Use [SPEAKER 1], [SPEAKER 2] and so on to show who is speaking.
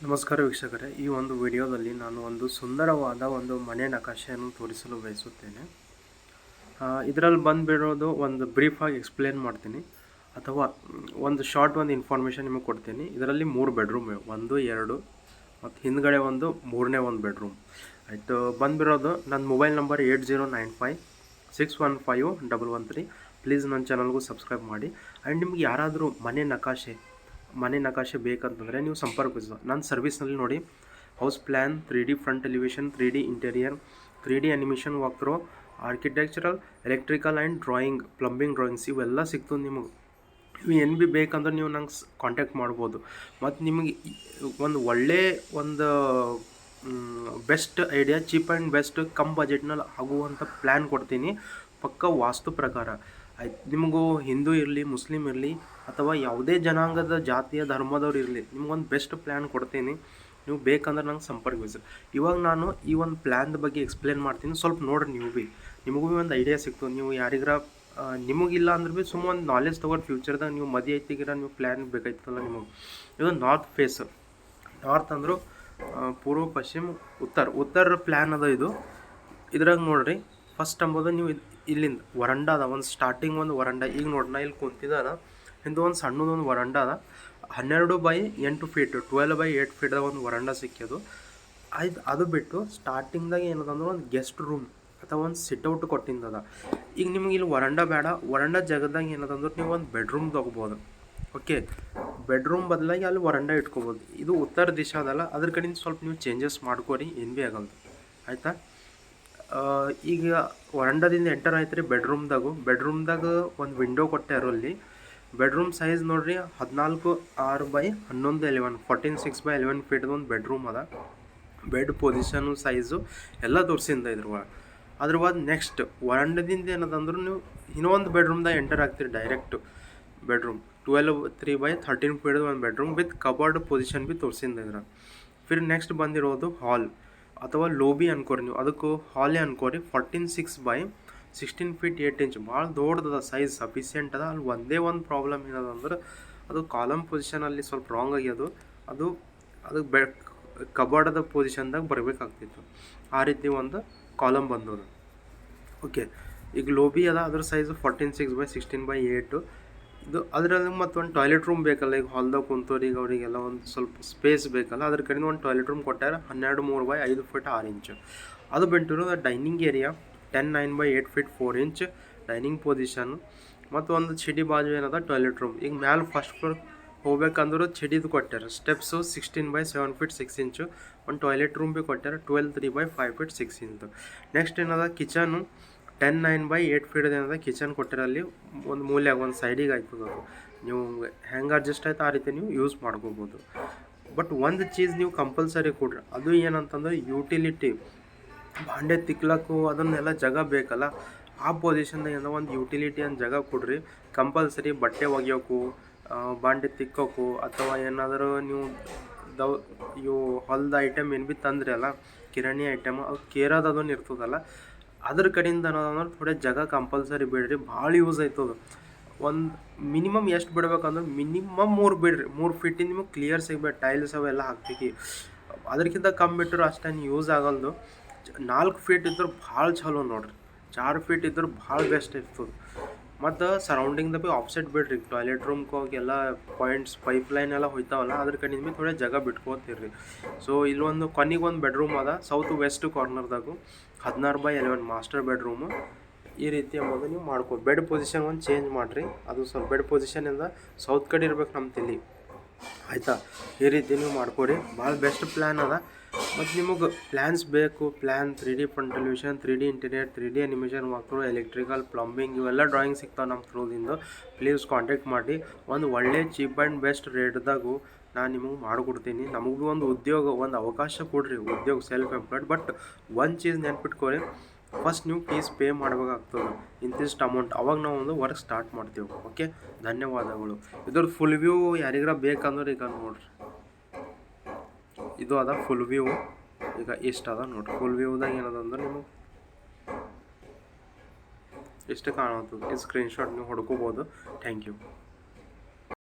[SPEAKER 1] ನಮಸ್ಕಾರ ವೀಕ್ಷಕರೇ, ಈ ಒಂದು ವಿಡಿಯೋದಲ್ಲಿ ನಾನು ಒಂದು ಸುಂದರವಾದ ಒಂದು ಮನೆ ನಕಾಶೆಯನ್ನು ತೋರಿಸಲು ಬಯಸುತ್ತೇನೆ. ಇದರಲ್ಲಿ ಬಂದುಬಿಡೋದು ಒಂದು ಬ್ರೀಫಾಗಿ ಎಕ್ಸ್ಪ್ಲೇನ್ ಮಾಡ್ತೀನಿ ಅಥವಾ ಒಂದು ಶಾರ್ಟ್ ಒಂದು ಇನ್ಫಾರ್ಮೇಷನ್ ನಿಮಗೆ ಕೊಡ್ತೀನಿ. ಇದರಲ್ಲಿ 3 ಬೆಡ್ರೂಮ್ ಇವೆ, 1, 2 ಮತ್ತು ಹಿಂದ್ಗಡೆ ಒಂದು 3ನೇ ಒಂದು ಬೆಡ್ರೂಮ್. ಆಯಿತು, ಬಂದುಬಿಡೋದು ನನ್ನ ಮೊಬೈಲ್ ನಂಬರ್ 8095615113. ಪ್ಲೀಸ್ ನನ್ನ ಚಾನಲ್ಗೂ ಸಬ್ಸ್ಕ್ರೈಬ್ ಮಾಡಿ. ಆ್ಯಂಡ್ ನಿಮ್ಗೆ ಯಾರಾದರೂ ಮನೆ ನಕಾಶೆ ಬೇಕಂತಂದರೆ ನೀವು ಸಂಪರ್ಕಿಸೋ ನನ್ನ ಸರ್ವಿಸ್ನಲ್ಲಿ ನೋಡಿ. House plan, 3D front elevation, 3D interior, 3D animation walk through, architectural, electrical and drawing, plumbing drawings ಇವೆಲ್ಲ ಸಿಗ್ತದೆ ನಿಮಗೆ. ನೀವು ಏನು ಭೀ ಬೇಕಂದ್ರೆ ನೀವು ನಂಗೆ ಕಾಂಟ್ಯಾಕ್ಟ್ ಮಾಡ್ಬೋದು. ಮತ್ತು ನಿಮಗೆ ಒಂದು ಒಳ್ಳೆ ಒಂದು best idea, cheap and best come ಬಜೆಟ್ನಲ್ಲಿ ಆಗುವಂಥ ಪ್ಲ್ಯಾನ್ ಕೊಡ್ತೀನಿ, ಪಕ್ಕ ವಾಸ್ತು ಪ್ರಕಾರ. ಆಯ್ತು, ನಿಮಗೂ ಹಿಂದೂ ಇರಲಿ, ಮುಸ್ಲಿಮ್ ಇರಲಿ ಅಥವಾ ಯಾವುದೇ ಜನಾಂಗದ ಜಾತಿಯ ಧರ್ಮದವ್ರು ಇರಲಿ, ನಿಮ್ಗೊಂದು ಬೆಸ್ಟ್ ಪ್ಲ್ಯಾನ್ ಕೊಡ್ತೀನಿ. ನೀವು ಬೇಕಂದ್ರೆ ನಂಗೆ ಸಂಪರ್ಕಿಸಿ. ಇವಾಗ ನಾನು ಈ ಒಂದು ಪ್ಲ್ಯಾನ್ದ ಬಗ್ಗೆ ಎಕ್ಸ್ಪ್ಲೇನ್ ಮಾಡ್ತೀನಿ, ಸ್ವಲ್ಪ ನೋಡಿರಿ. ನಿಮಗೂ ಭೀ ಒಂದು ಐಡಿಯಾ ಸಿಕ್ತು. ನೀವು ಯಾರಿಗಾರ ನಿಮಗಿಲ್ಲ ಅಂದ್ರೆ ಭೀ ಸುಮ್ಮನೆ ಒಂದು ನಾಲೆಜ್ ತೊಗೊಂಡು ಫ್ಯೂಚರ್ದಾಗ ನೀವು ಮದುವೆ ಐತಿಗಿರ ನೀವು ಪ್ಲ್ಯಾನ್ ಬೇಕಾಯ್ತಲ್ಲ ನಿಮಗೆ. ಇದು ನಾರ್ತ್ ಫೇಸ್, ನಾರ್ತ್ ಅಂದರು ಪೂರ್ವ, ಪಶ್ಚಿಮ, ಉತ್ತರ ಪ್ಲ್ಯಾನ್ ಅದ ಇದು. ಇದ್ರಾಗ ನೋಡಿರಿ, ಫಸ್ಟ್ ಅಂಬೋದು ನೀವು ಇಲ್ಲಿಂದ ವರಂಡ ಅದ, ಒಂದು ಸ್ಟಾರ್ಟಿಂಗ್ ಒಂದು ವರಂಡ. ಈಗ ನೋಡಿ ನಾ ಇಲ್ಲಿ ಕುಂತಿದ್ದಾರ, ಹಿಂದೆ ಒಂದು ಸಣ್ಣದೊಂದು ವರಂಡ ಅದ. 12x8 ಫೀಟ್, 12x8 ಫೀಟ್ದಾಗ ಒಂದು ವರಂಡ ಸಿಕ್ಕಿದ್ದು. ಆಯ್ತು, ಅದು ಬಿಟ್ಟು ಸ್ಟಾರ್ಟಿಂಗ್ದಾಗ ಏನದಂದ್ರೆ ಒಂದು ಗೆಸ್ಟ್ ರೂಮ್ ಅಥವಾ ಒಂದು ಸಿಟ್ಔಟ್ ಕೊಟ್ಟಿದ್ದದ. ಈಗ ನಿಮ್ಗೆ ಇಲ್ಲಿ ವರಂಡ ಬೇಡ, ವರಂಡ ಜಾಗದಾಗ ಏನದಂದ್ರೆ ನೀವು ಒಂದು ಬೆಡ್ರೂಮ್ ತೊಗೋಬೋದು. ಓಕೆ, ಬೆಡ್ರೂಮ್ ಬದಲಾಗಿ ಅಲ್ಲಿ ವರಂಡ ಇಟ್ಕೋಬೋದು. ಇದು ಉತ್ತರ ದಿಶೆ ಅದಲ್ಲ, ಅದ್ರ ಕಡೆಯಿಂದ ಸ್ವಲ್ಪ ನೀವು ಚೇಂಜಸ್ ಮಾಡ್ಕೊರಿ, ಏನು ಭೀ ಆಗಲ್ಲ. ಆಯಿತಾ? ಈಗ ವರಂಡದಿಂದ ಎಂಟರ್ ಆಯ್ತು ರೀ ಬೆಡ್ರೂಮ್ದಾಗ ಒಂದು ವಿಂಡೋ ಕೊಟ್ಟಾರು. ಅಲ್ಲಿ ಬೆಡ್ರೂಮ್ ಸೈಜ್ ನೋಡಿರಿ, 14.6x11 14.6x11 ಫೀಟ್ದು ಒಂದು ಬೆಡ್ರೂಮ್ ಅದ. ಬೆಡ್ ಪೊಸಿಷನು, ಸೈಜು ಎಲ್ಲ ತೋರಿಸಿಂದ ಅದ್ರ ಬಾದ್ ನೆಕ್ಸ್ಟ್ ವರಂಡದಿಂದ ಏನದಂದ್ರೆ ನೀವು ಇನ್ನೊಂದು ಬೆಡ್ರೂಮ್ದಾಗ ಎಂಟರ್ ಆಗ್ತೀರಿ. ಡೈರೆಕ್ಟ್ ಬೆಡ್ರೂಮ್ 12.3x13 ಫೀಟ್ದು ಒಂದು ಬೆಡ್ರೂಮ್ ವಿತ್ ಕಬರ್ಡ್ ಪೊಸಿಷನ್ ಭೀ ತೋರಿಸಿಂದ ಫಿರ್ ನೆಕ್ಸ್ಟ್ ಬಂದಿರೋದು ಹಾಲ್ ಅಥವಾ ಲೋಬಿ ಅನ್ಕೋರಿ ನೀವು, ಅದಕ್ಕೂ ಹಾಲೇ ಅನ್ಕೋರಿ. 14.6x16 ಫೀಟ್ 8 ಇಂಚ್, ಭಾಳ ದೊಡ್ಡದ ಸೈಜ್, ಸಫಿಷಿಯೆಂಟ್ ಅದ. ಅಲ್ಲಿ ಒಂದೇ ಒಂದು ಪ್ರಾಬ್ಲಮ್ ಏನದಂದ್ರೆ ಅದು ಕಾಲಮ್ ಪೊಸಿಷನಲ್ಲಿ ಸ್ವಲ್ಪ ರಾಂಗ್ ಆಗ್ಯದು. ಅದು ಕಬರ್ಡದ ಪೊಸಿಷನ್ದಾಗ ಬರಬೇಕಾಗ್ತಿತ್ತು. ಆ ರೀತಿ ಒಂದು ಕಾಲಮ್ ಬಂದದು. ಓಕೆ, ಈಗ ಲೋಬಿ ಅದ, ಅದ್ರ ಸೈಜು 14.6x16/8. ಇದು ಅದರಲ್ಲಿ ಮತ್ತು ಒಂದು ಟಾಯ್ಲೆಟ್ ರೂಮ್ ಬೇಕಲ್ಲ. ಈಗ ಹಾಲ್ದಾಗ ಕುಂತೋರಿಗೆ ಅವರಿಗೆಲ್ಲ ಒಂದು ಸ್ವಲ್ಪ ಸ್ಪೇಸ್ ಬೇಕಲ್ಲ, ಅದ್ರ ಕಡೆಯಿಂದ ಒಂದು ಟಾಯ್ಲೆಟ್ ರೂಮ್ ಕೊಟ್ಟಾರ. 12.3x5 feet 6 inch. ಅದು ಬಿಟ್ಟಿರೋದು dining area 10.9x8 feet 4 inch dining position. ಮತ್ತು ಒಂದು ಚಿಡಿ ಬಾಜು ಏನದ ಟಾಯ್ಲೆಟ್ ರೂಮ್. ಈಗ ಮ್ಯಾಲೆ ಫಸ್ಟ್ ಫ್ಲೋರ್ ಹೋಗ್ಬೇಕಂದ್ರೆ ಚಿಡಿದು ಕೊಟ್ಟಾರ. ಸ್ಟೆಪ್ಸು 16.7 ಫೀಟ್ 6 ಇಂಚು. ಒಂದು ಟಾಯ್ಲೆಟ್ ರೂಮ್ ಭೀ ಕೊಟ್ಟಾರ 12.3x5 ಫೀಟ್ 6 ಇಂಚ್. ನೆಕ್ಸ್ಟ್ ಏನದ ಕಿಚನು 10.9x8 ಫೀಟ್ ಏನದ ಕಿಚನ್ ಕೊಟ್ಟಾರ. ಅಲ್ಲಿ ಒಂದು ಮೂಲೆಯಾಗ ಒಂದು ಸೈಡಿಗೆ ಆಯ್ತದ. ಅದು ನೀವು ಹೆಂಗೆ ಅಡ್ಜಸ್ಟ್ ಆಯ್ತು ಆ ರೀತಿ ನೀವು ಯೂಸ್ ಮಾಡ್ಕೋಬೋದು. ಬಟ್ ಒಂದು ಚೀಸ್ ನೀವು ಕಂಪಲ್ಸರಿ ಕೊಡ್ರಿ, ಅದು ಏನಂತಂದ್ರೆ ಯುಟಿಲಿಟಿ. ಬಾಂಡೆ ತಿಕ್ಲಕ್ಕೂ ಅದನ್ನೆಲ್ಲ ಜಾಗ ಬೇಕಲ್ಲ, ಆ ಪೊಸಿಷನ್ದಾಗ ಏನೋ ಒಂದು ಯುಟಿಲಿಟಿ ಅಂತ ಜಾಗ ಕೊಡ್ರಿ ಕಂಪಲ್ಸರಿ. ಬಟ್ಟೆ ಒಗೆಯೋಕ್ಕೂ, ಬಾಂಡೆ ತಿಕ್ಕೋಕ್ಕೂ, ಅಥವಾ ಏನಾದರೂ ನೀವು ಇವು ಹೊಲ್ದ ಐಟಮ್ ಏನು ಭೀ ತಂದ್ರಿ ಅಲ್ಲ, ಕಿರಾಣಿ ಐಟಮ್, ಅದು ಕೇರೋದು ಅದನ್ನು ಇರ್ತದಲ್ಲ, ಅದ್ರ ಕಡೆಯಿಂದ ಅನ್ನೋದಂದ್ರೆ ಥೋಡೆ ಜಾಗ ಕಂಪಲ್ಸರಿ ಬಿಡ್ರಿ, ಭಾಳ ಯೂಸ್ ಆಯ್ತದ. ಒಂದು ಮಿನಿಮಮ್ ಎಷ್ಟು ಬಿಡ್ಬೇಕಂದ್ರೆ ಮಿನಿಮಮ್ 3 ಬಿಡ್ರಿ. 3 ಫೀಟಿಂದ ನಿಮಗೆ ಕ್ಲಿಯರ್ ಸಿಗ್ಬೇಕು. ಟೈಲ್ಸ್ ಅವೆಲ್ಲ ಹಾಕ್ತೀವಿ, ಅದಕ್ಕಿಂತ ಕಮ್ಮಿ ಬಿಟ್ಟರು ಅಷ್ಟೇನು ಯೂಸ್ ಆಗಲ್ದು. 4 ಫೀಟ್ ಇದ್ರೆ ಭಾಳ ಚಲೋ ನೋಡ್ರಿ. 4 ಫೀಟ್ ಇದ್ರೆ ಭಾಳ ಬೆಸ್ಟ್ ಇರ್ತದೆ. ಮತ್ತು ಸರೌಂಡಿಂಗ್ದ ಭೀ ಆಫ್ಸೆಟ್ ಬಿಡ್ರಿ. ಟಾಯ್ಲೆಟ್ ರೂಮ್ಗೆ ಹೋಗಿ ಎಲ್ಲ ಪಾಯಿಂಟ್ಸ್ ಪೈಪ್ಲೈನ್ ಎಲ್ಲ ಹೋಯ್ತಾವಲ್ಲ, ಅದ್ರ ಕಡೆಯಿಂದ ಭೀ ಥೋಡೆ ಜಾಗ ಬಿಟ್ಕೋತಿರ್ರಿ. ಸೊ ಇಲ್ಲೊಂದು ಕೊನೆಗೊಂದು ಬೆಡ್ರೂಮ್ ಅದ ಸೌತ್ ವೆಸ್ಟ್ ಕಾರ್ನರ್ದಾಗು, 16/11 ಮಾಸ್ಟರ್ ಬೆಡ್ರೂಮು. ಈ ರೀತಿ ಅಂಬೋದು ನೀವು ಮಾಡ್ಕೋ. ಬೆಡ್ ಪೊಸಿಷನ್ ಒಂದು ಚೇಂಜ್ ಮಾಡಿರಿ, ಅದು ಸ್ವಲ್ಪ ಬೆಡ್ ಪೊಸಿಷನಿಂದ ಸೌತ್ ಕಡೆ ಇರ್ಬೇಕು ನಮ್ಮ ತಲೆ. ಆಯಿತಾ? ಈ ರೀತಿ ನೀವು ಮಾಡ್ಕೊರಿ, ಭಾಳ ಬೆಸ್ಟ್ ಪ್ಲ್ಯಾನ್ ಅದ. ಮತ್ತು ನಿಮಗೆ ಪ್ಲ್ಯಾನ್ಸ್ ಬೇಕು, plan 3D front elevation, 3D interior, 3D animation walk through, electrical, plumbing ಇವೆಲ್ಲ ಡ್ರಾಯಿಂಗ್ ಸಿಗ್ತಾವೆ ನಮ್ಮ ಥ್ರೂದಿಂದ. ಪ್ಲೀಸ್ ಕಾಂಟ್ಯಾಕ್ಟ್ ಮಾಡಿ. ಒಂದು ಒಳ್ಳೆ ಚೀಪ್ ಆ್ಯಂಡ್ ಬೆಸ್ಟ್ ರೇಟ್ದಾಗೂ ನಾನು ನಿಮಗೆ ಮಾಡಿಕೊಡ್ತೀನಿ. ನಮಗೂ ಒಂದು ಉದ್ಯೋಗ, ಒಂದು ಅವಕಾಶ ಕೊಡ್ರಿ, ಉದ್ಯೋಗ, ಸೆಲ್ಫ್ ಎಂಪ್ಲಾಯ್ಡ್. ಬಟ್ ಒಂದು ಚೀಸ್ ನೆನ್ಪಿಟ್ಕೊರಿ, ಫಸ್ಟ್ ನೀವು ಫೀಸ್ ಪೇ ಮಾಡಬೇಕಾಗ್ತದೆ ಇಂತಿಷ್ಟು ಅಮೌಂಟ್, ಅವಾಗ ನಾವು ಒಂದು ವರ್ಕ್ ಸ್ಟಾರ್ಟ್ ಮಾಡ್ತೀವಿ. ಓಕೆ, ಧನ್ಯವಾದಗಳು. ಇದ್ರದ್ದು ಫುಲ್ ವ್ಯೂ ಯಾರಿಗಾರ ಬೇಕಂದ್ರೆ ಈಗ ನೋಡ್ರಿ, ಇದು ಅದ ಫುಲ್ ವ್ಯೂ. ಈಗ ಇಷ್ಟ ಅದ ನೋಡ್ರಿ. ಫುಲ್ ವ್ಯೂದಾಗ ಏನದಂದ್ರೆ ನಿಮಗೆ ಇಷ್ಟು ಕಾಣುತ್ತದೆ. ಈ ಸ್ಕ್ರೀನ್ಶಾಟ್ ನೀವು ಹೊಡ್ಕೋಬೋದು. Thank you.